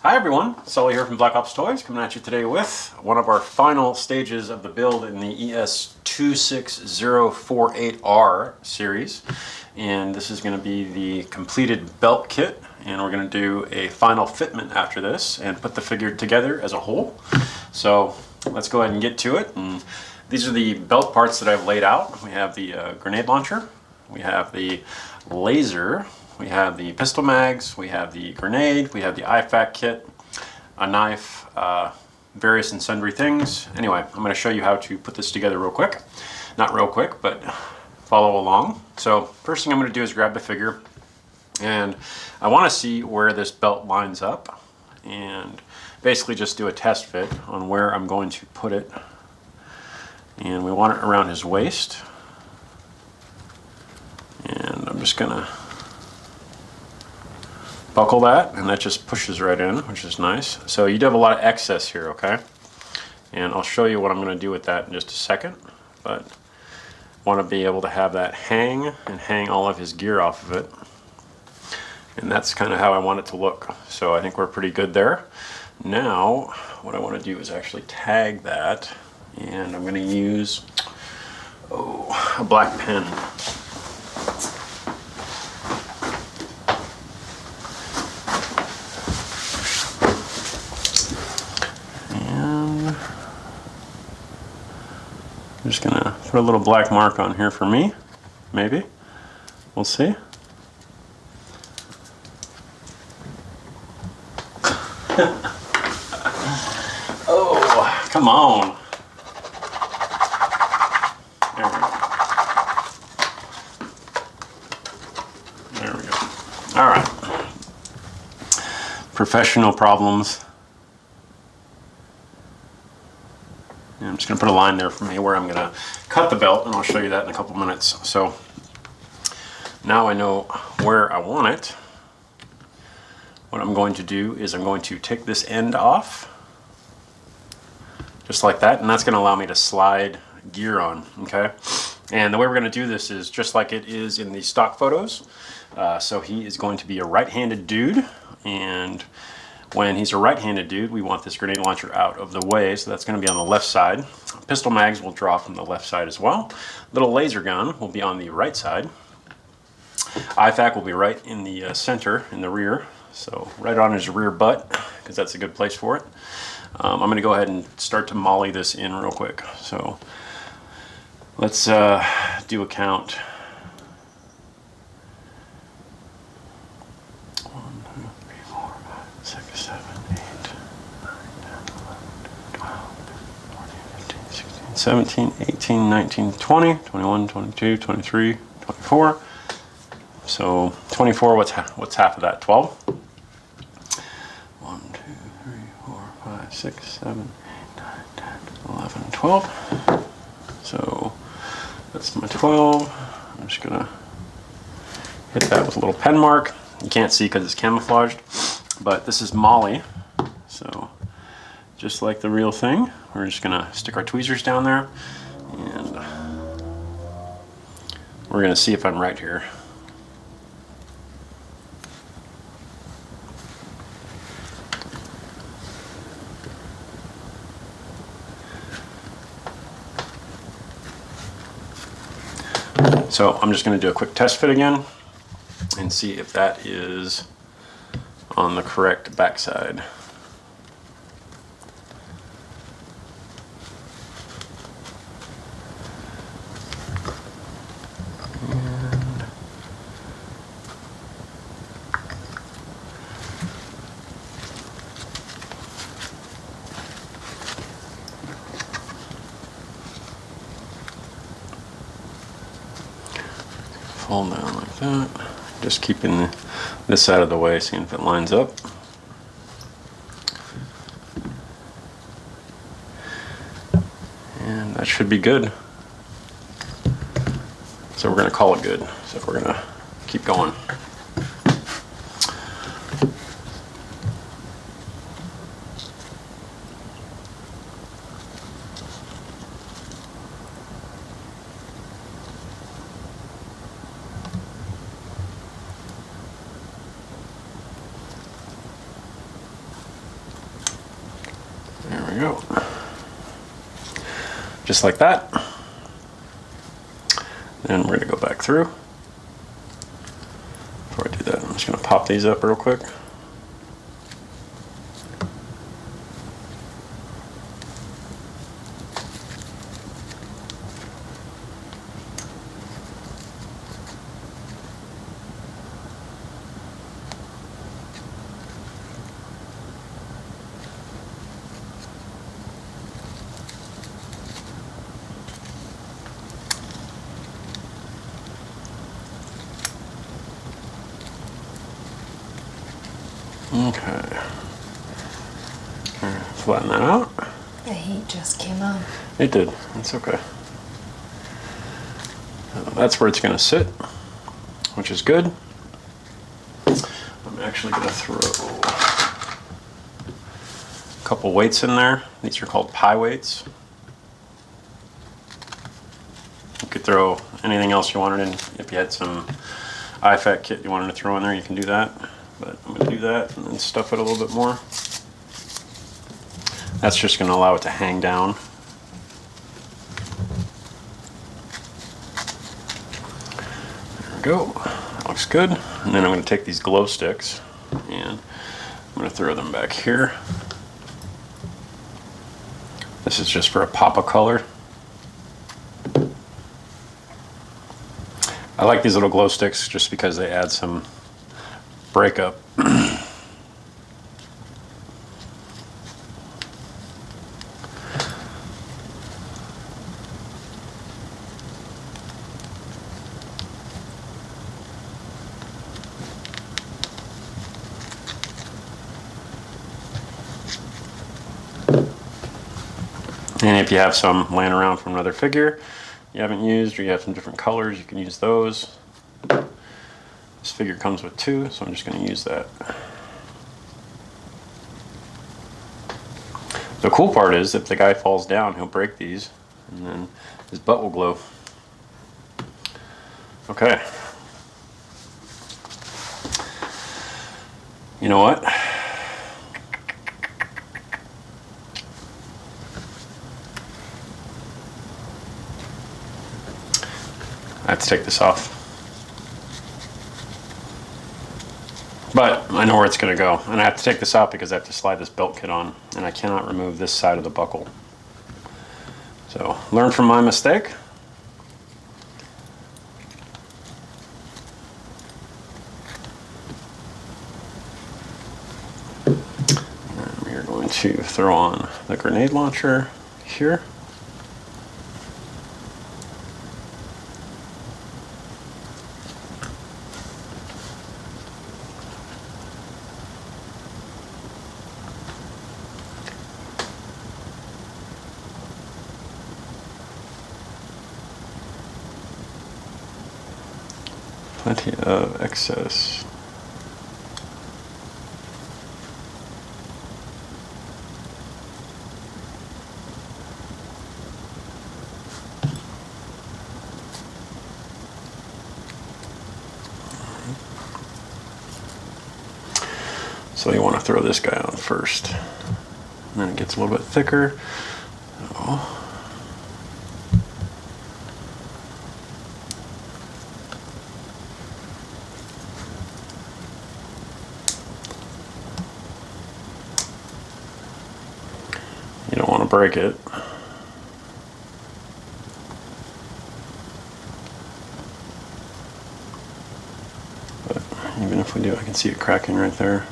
Hi everyone, Sully here from Black Ops Toys, coming at you today with one of our final stages of the build in the ES26048R series. And this is going to be the completed belt kit, and we're going to do a final fitment after this and put the figure together as a whole. So let's go ahead and get to it. And these are the belt parts that I've laid out. We have the grenade launcher, we have the laser, we have the pistol mags, we have the grenade, we have the IFAK kit, a knife, various and sundry things. Anyway, I'm going to show you how to put this together real quick. Not real quick, but follow along. So first thing I'm going to do is grab the figure, and I want to see where this belt lines up and basically just do a test fit on where I'm going to put it. And we want it around his waist. And I'm just going to buckle that, and that just pushes right in, which is nice. So you do have a lot of excess here, okay? And I'll show you what I'm going to do with that in just a second, but want to be able to have that hang and hang all of his gear off of it. And that's kind of how I want it to look. So I think we're pretty good there. Now, what I want to do is actually tag that, and I'm going to use a black pen. I'm just gonna put a little black mark on here for me, maybe. We'll see. Oh, come on. There we go. There we go. All right. Professional problems. I'm just going to put a line there for me where I'm going to cut the belt, and I'll show you that in a couple minutes. So now I know where I want it. What I'm going to do is I'm going to take this end off, just like that, and that's going to allow me to slide gear on, okay? And the way we're going to do this is just like it is in the stock photos. So he is going to be a right-handed dude, and when he's a right-handed dude, we want this grenade launcher out of the way, so that's going to be on the left side. Pistol mags will draw from the left side as well. Little laser gun will be on the right side. IFAK will be right in the center, in the rear, so right on his rear butt, because that's a good place for it. I'm going to go ahead and start to molly this in real quick. So let's do a count. 6, 7, 8, 9, 10, 11, 12, 14, 15, 16, 17, 18, 19, 20, 21, 22, 23, 24. So 24, what's half of that? 12? 1, 2, 3, 4, 5, 6, 7, 8, 9, 10, 11, 12. So that's my 12. I'm just going to hit that with a little pen mark. You can't see because it's camouflaged. But this is Molly, so just like the real thing, we're just going to stick our tweezers down there, and we're going to see if I'm right here. So I'm just going to do a quick test fit again and see if that is on the correct backside. And fold down like that. Just keeping this side of the way, seeing if it lines up. And that should be good. So we're going to call it good. So we're going to keep going. There we go. Just like that. Then we're gonna go back through. Before I do that, I'm just gonna pop these up real quick. Okay. Flatten that out. The heat just came on. It did. It's okay. That's where it's going to sit, which is good. I'm actually going to throw a couple weights in there. These are called pie weights. You could throw anything else you wanted in. If you had some IFAC kit you wanted to throw in there, you can do that. But I'm going to do that and then stuff it a little bit more. That's just going to allow it to hang down. There we go. That looks good. And then I'm going to take these glow sticks and I'm going to throw them back here. This is just for a pop of color. I like these little glow sticks just because they add some breakup. And if you have some laying around from another figure you haven't used, or you have some different colors, you can use those. This figure comes with 2, so I'm just going to use that. The cool part is if the guy falls down, he'll break these, and then his butt will glow. Okay. You know what? I have to take this off. But I know where it's going to go. And I have to take this out because I have to slide this belt kit on. And I cannot remove this side of the buckle. So, learn from my mistake. And we are going to throw on the grenade launcher here. Plenty of excess. So you want to throw this guy on first. And then it gets a little bit thicker. So, you don't want to break it. But even if we do, I can see it cracking right there.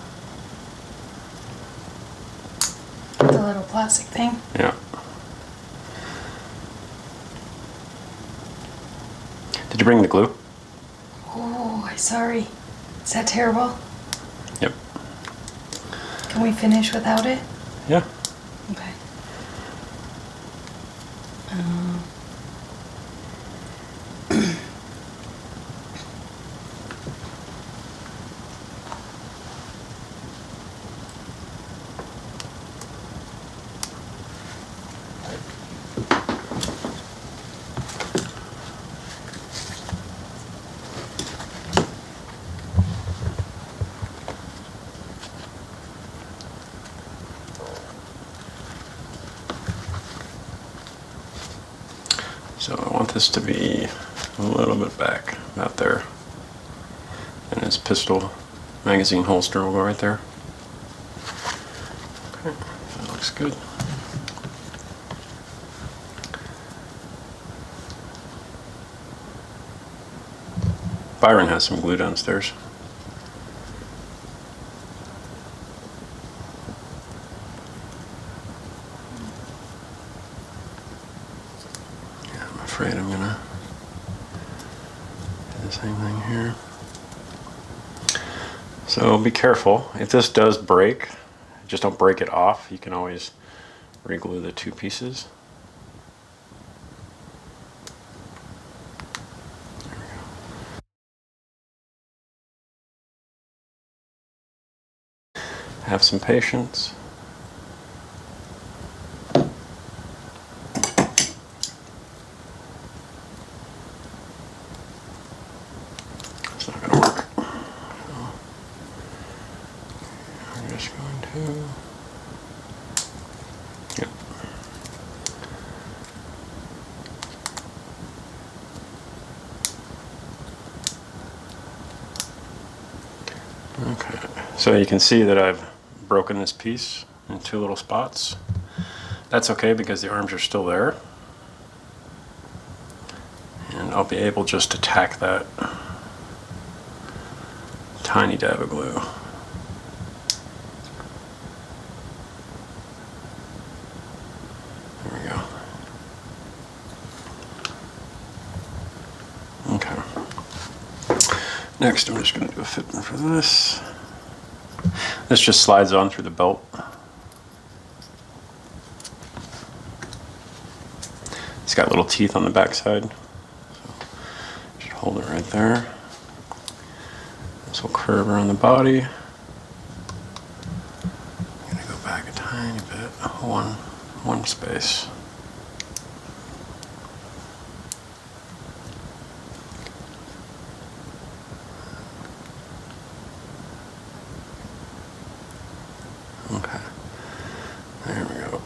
The little plastic thing? Yeah. Did you bring the glue? Oh, I'm sorry. Is that terrible? Yep. Can we finish without it? Yeah. Okay. So I want this to be a little bit back, about there. And his pistol magazine holster will go right there. Okay, that looks good. Byron has some glue downstairs. Yeah, I'm afraid I'm gonna do the same thing here. So be careful. If this does break, just don't break it off. You can always re-glue the two pieces. Have some patience. It's not going to work. So I'm just going to... Yep. Okay, so you can see that I've broken this piece in two little spots. That's okay because the arms are still there. And I'll be able just to tack that tiny dab of glue. There we go. Okay. Next, I'm just going to do a fitment for this. This just slides on through the belt. It's got little teeth on the backside. So just hold it right there. This will curve around the body. I'm going to go back a tiny bit, one space. Okay, there we go.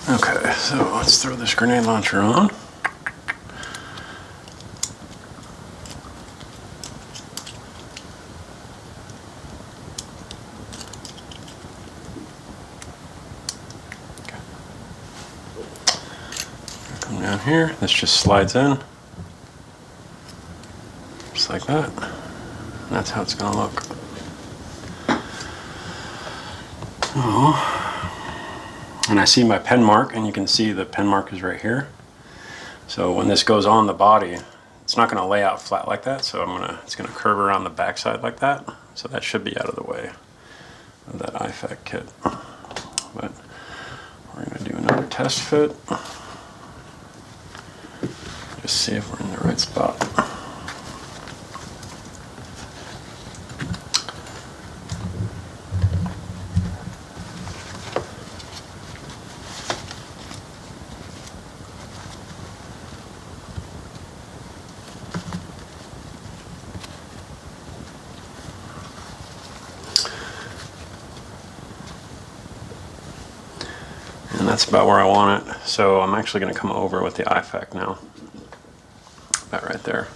Okay, so let's throw this grenade launcher on. Okay. Come down here, this just slides in. Just like that. And that's how it's going to look. And I see my pen mark, and you can see the pen mark is right here. So when this goes on the body, it's not going to lay out flat like that. So it's going to curve around the backside like that. So that should be out of the way of that IFAC kit. But we're going to do another test fit. Just see if we're in the right spot. And that's about where I want it. So I'm actually going to come over with the IFAC now. That right there.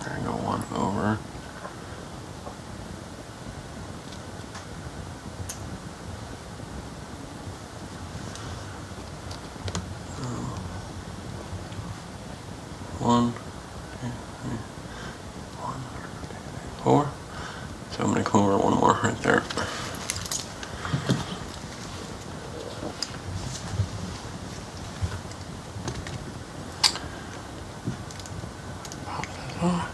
There you go, one over. One, two, three, 1, 2, 3, 4. So I'm going to come over one more right there. Pop that off.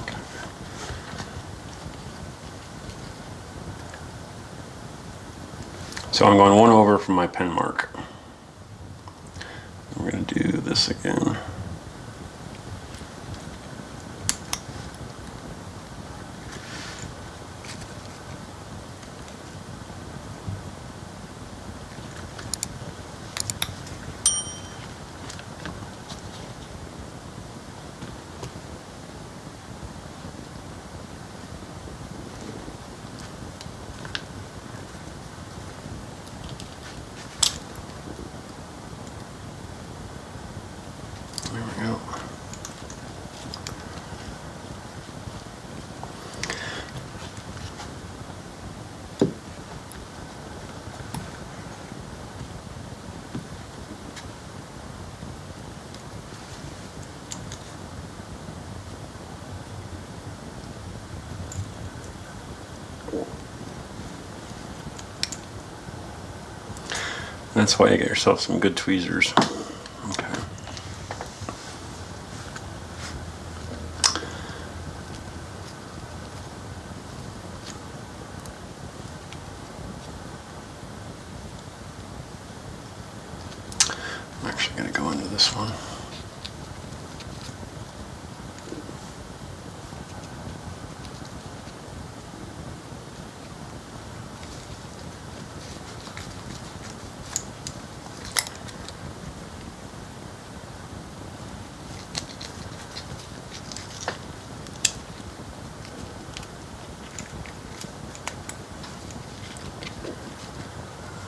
Okay. So I'm going one over from my pen mark. We're going to do this again. That's why you get yourself some good tweezers. Okay. I'm actually going to go into this one.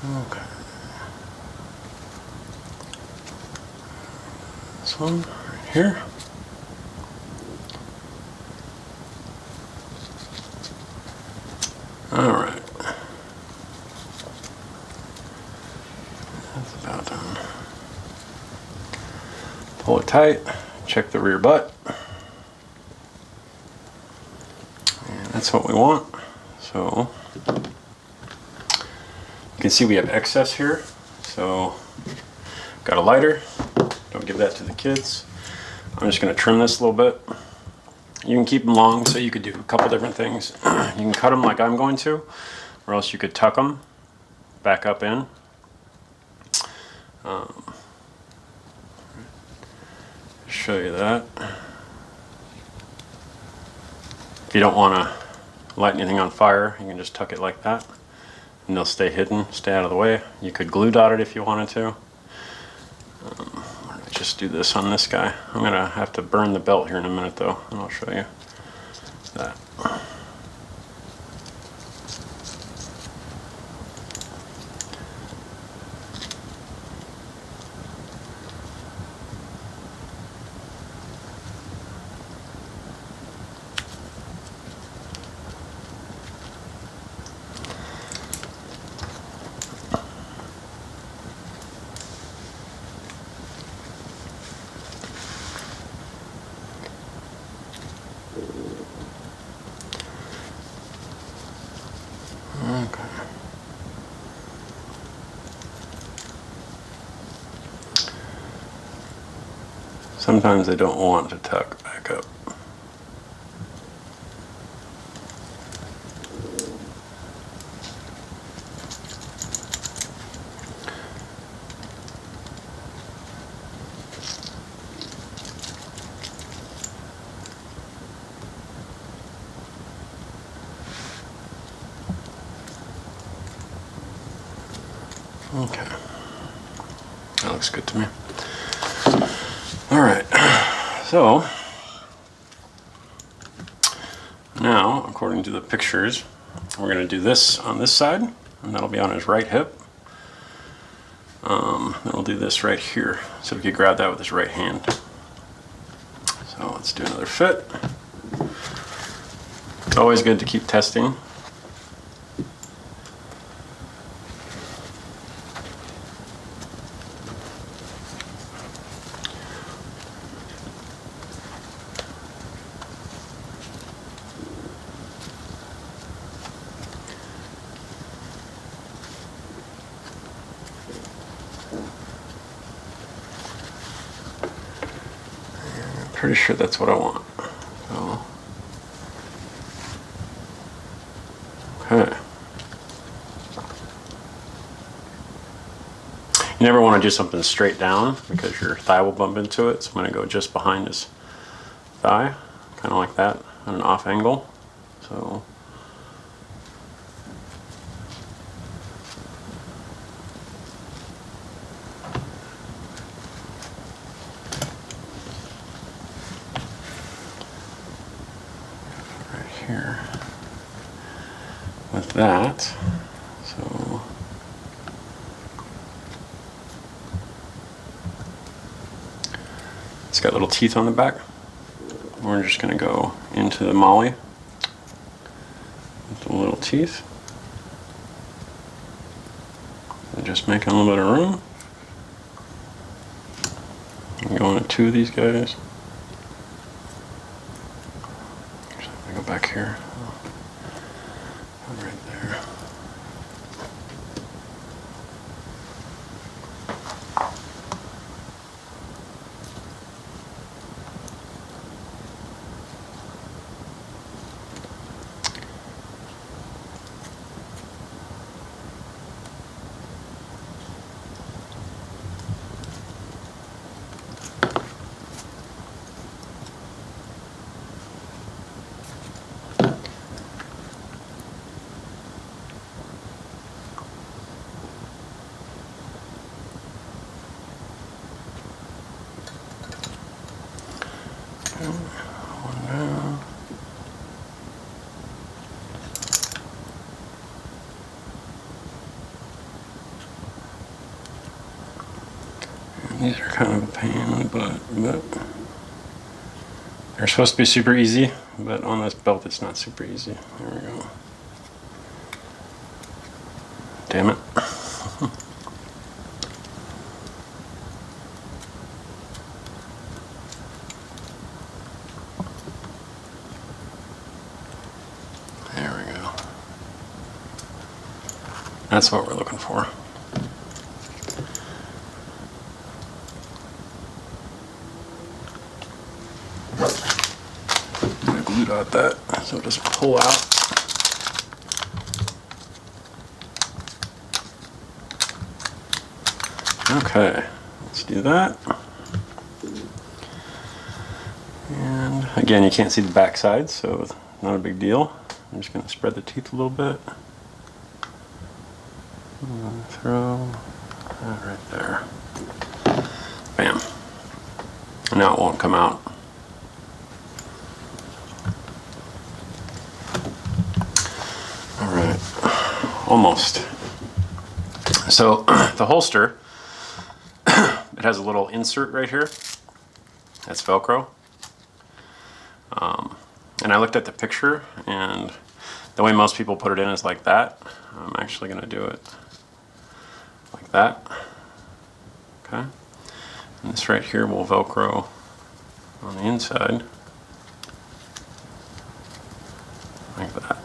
Okay. This one right here. All right. That's about done. Pull it tight. Check the rear butt. And that's what we want. So you can see we have excess here. So got a lighter. Don't give that to the kids. I'm just going to trim this a little bit. You can keep them long, so you could do a couple different things. You can cut them like I'm going to, or else you could tuck them back up in. Show you that. If you don't want to light anything on fire, you can just tuck it like that, and they'll stay hidden, stay out of the way. You could glue dot it if you wanted to. Just do this on this guy. I'm gonna have to burn the belt here in a minute though, and I'll show you that. Okay. Sometimes they don't want to tuck back up. Okay, that looks good to me. All right, so now, according to the pictures, we're going to do this on this side, and that'll be on his right hip. Then we'll do this right here, so we could grab that with his right hand. So let's do another fit. It's always good to keep testing. Pretty sure that's what I want. So, okay. You never want to do something straight down because your thigh will bump into it. So I'm going to go just behind his thigh, kind of like that, at an off angle. So. Here with that, so it's got little teeth on the back. We're just going to go into the molly with the little teeth and just making a little bit of room. I'm going to two of these guys. Go back here, right there. These are kind of a pain in the butt, but they're supposed to be super easy, but on this belt it's not super easy. There we go. Damn it. There we go. That's what we're looking for. I'm gonna glue dot that so it doesn't pull out. Okay, let's do that. And again, you can't see the back side, so not a big deal. I'm just going to spread the teeth a little bit. Throw that right there. Bam. And now it won't come out. All right, almost. So the holster, it has a little insert right here. That's Velcro. And I looked at the picture, and the way most people put it in is like that. I'm actually going to do it like that. Okay. And this right here will Velcro on the inside. Like that.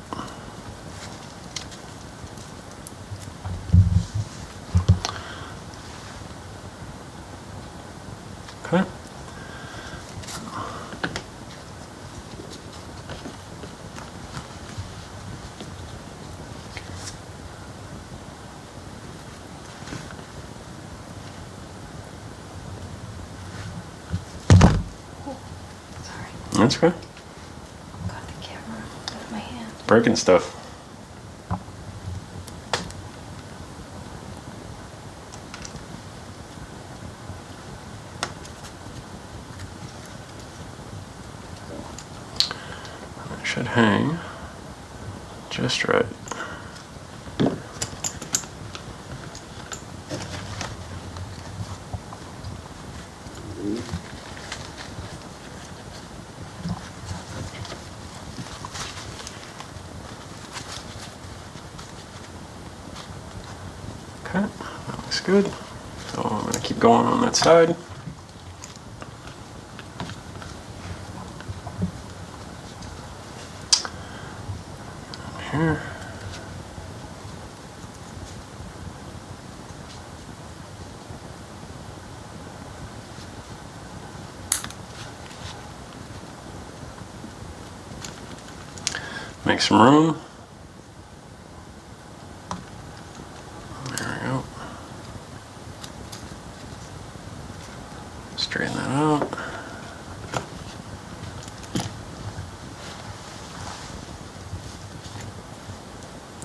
Okay. That's okay. Got the camera with my hand. Breaking stuff. It should hang just right. Okay, that looks good. So I'm going to keep going on that side. Here. Make some room. There we go. Straighten that out.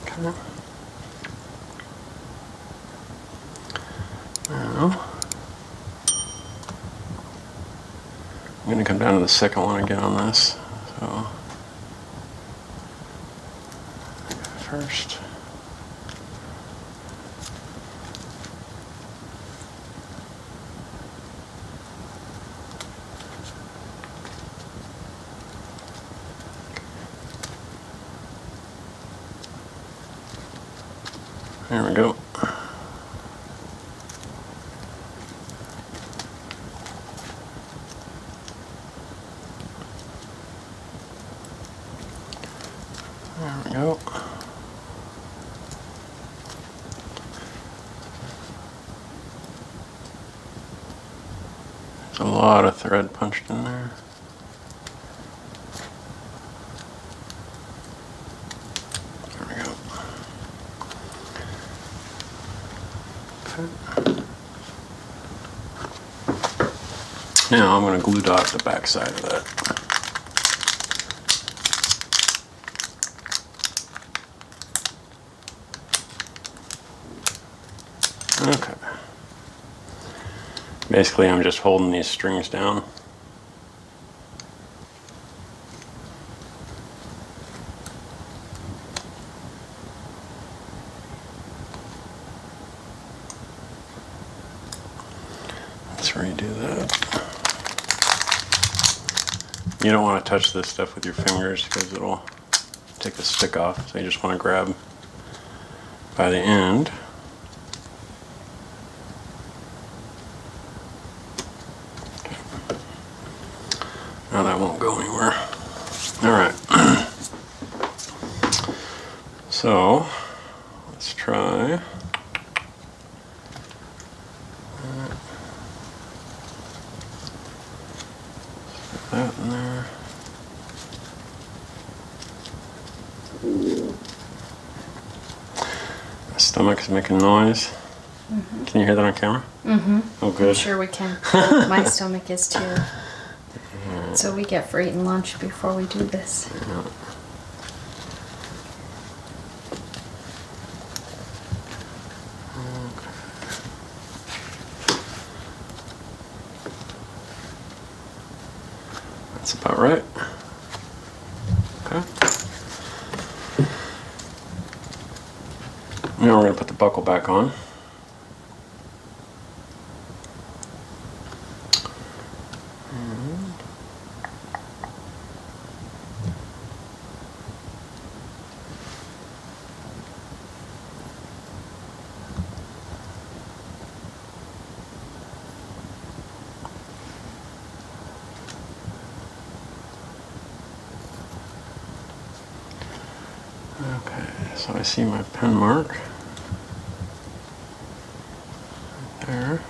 Okay. Now, I'm going to come down to the second one again on this. So, first. There we go. There we go. There's a lot of thread punched in there. There we go. Okay. Now I'm going to glue dot the back side of that. Okay. Basically, I'm just holding these strings down. That's Let's redo that. You don't want to touch this stuff with your fingers because it'll take the stick off. So you just want to grab by the end. Now that won't go anywhere. All right. So let's try. That in there. My stomach is making noise. Mm-hmm. Can you hear that on camera? Mm-hmm. Oh, good. I'm sure we can. My stomach is too. So we get for eating lunch before we do this. Yeah. That's about right. Okay. Now we're going to put the buckle back on. Okay, so I see my pen mark right there.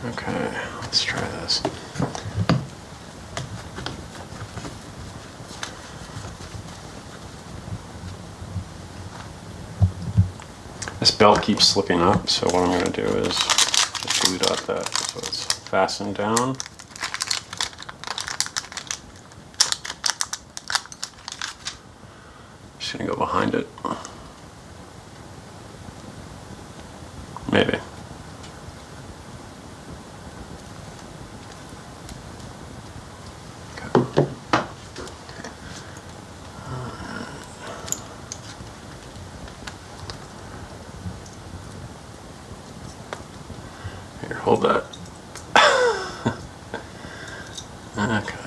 Okay, let's try this. This belt keeps slipping up, so what I'm going to do is just glue dot that so it's fastened down. Just going to go behind it. Maybe. Okay. Here, hold that. Okay,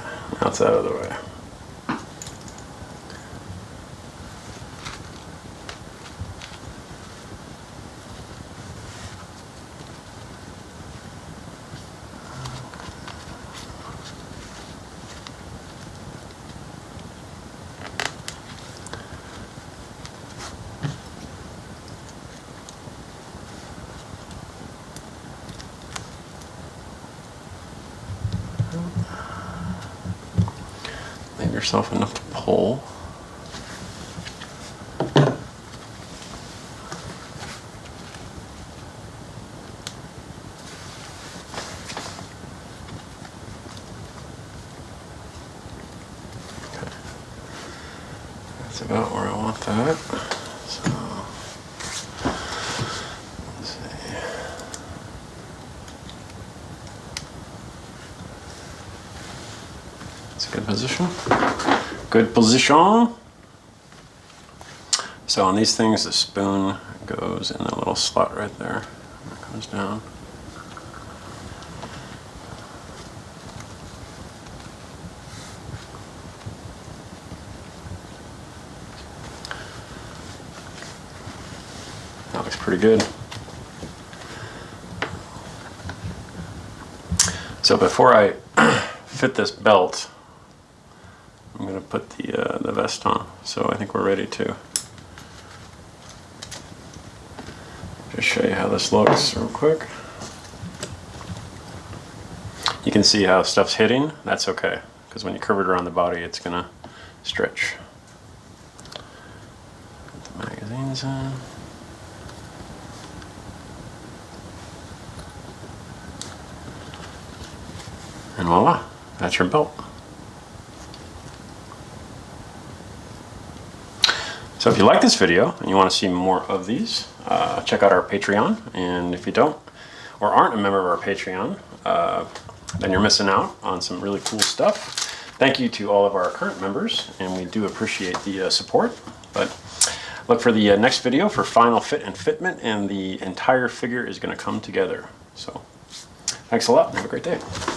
now it's out of the way. Leave yourself enough to pull. Okay. That's about where I want that. So, let's see. It's a good position. Good position. So on these things, the spoon goes in the little slot right there. It comes down. That looks pretty good. So before I fit this belt, I'm going to put the vest on. So I think we're ready to just show you how this looks real quick. You can see how stuff's hitting. That's okay, because when you curve it around the body, it's going to stretch. Put the magazines in. And voila, that's your belt. So if you like this video and you want to see more of these, check out our Patreon. And if you don't or aren't a member of our Patreon, then you're missing out on some really cool stuff. Thank you to all of our current members, and we do appreciate the support. But look for the next video for final fit and fitment, and the entire figure is going to come together. So Thanks a lot. Have a great day.